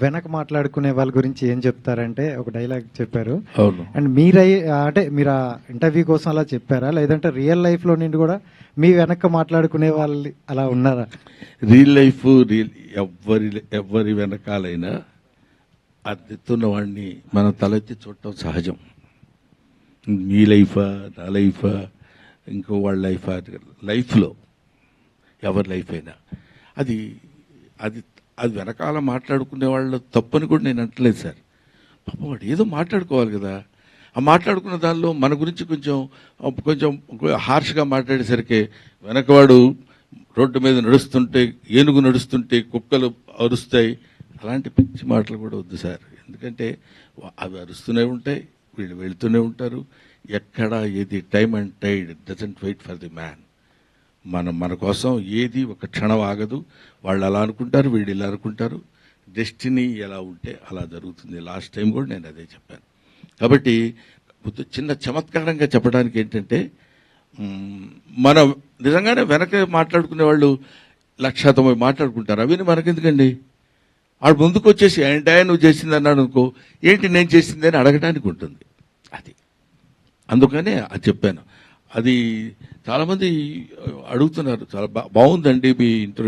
వెనక మాట్లాడుకునే వాళ్ళ గురించి ఏం చెప్తారంటే ఒక డైలాగ్ చెప్పారు. అవును. అండ్ అంటే మీరు ఆ ఇంటర్వ్యూ కోసం అలా చెప్పారా, లేదంటే రియల్ లైఫ్ లో నుండి కూడా మీ వెనక మాట్లాడుకునే వాళ్ళు అలా ఉన్నారా? రియల్ లైఫ్ ఎవరి వెనకాలైనా అద్దెతున్న వాడిని మనం తలెత్తి చూడటం సహజం. మీ లైఫా, నా లైఫా, ఇంకో వాళ్ళ లైఫా, లైఫ్లో ఎవరి లైఫ్ అయినా అది అది అది వెనకాల మాట్లాడుకునే వాళ్ళ తప్పని కూడా నేను అంటలేదు సార్. పాపం వాడు ఏదో మాట్లాడుకోవాలి కదా. ఆ మాట్లాడుకున్న దానిలో మన గురించి కొంచెం కొంచెం హార్ష్గా మాట్లాడేసరికి వెనకవాడు రోడ్డు మీద నడుస్తుంటే, ఏనుగు నడుస్తుంటే కుక్కలు అరుస్తాయి, అలాంటి పిచ్చి మాటలు కూడా వద్దు సార్. ఎందుకంటే అవి అరుస్తూనే ఉంటాయి, వీళ్ళు వెళుతూనే ఉంటారు. ఎక్కడ ఏది time and tide doesn't wait for the man. మన కోసం ఏది ఒక క్షణం ఆగదు. వాళ్ళు అలా అనుకుంటారు, వీళ్ళు ఇలా అనుకుంటారు. డెస్టినీ ఎలా ఉంటే అలా జరుగుతుంది. లాస్ట్ టైం కూడా నేను అదే చెప్పాను. కాబట్టి చిన్న చమత్కారంగా చెప్పడానికి ఏంటంటే, మనం నిజంగానే వెనక మాట్లాడుకునే వాళ్ళు 1,90,000 మాట్లాడుకుంటారు. అవన్నీ మనకెందుకండి? వాడు ముందుకు వచ్చేసి ఏంటా నువ్వు చేసింది అన్నాడు అనుకో, ఏంటి నేను చేసింది అని అడగడానికి ఉంటుంది. అది అందుకనే అది చెప్పాను. అది చాలామంది అడుగుతున్నారు, చాలా బాగుందండి మీ ఇంటర్వ్యూ.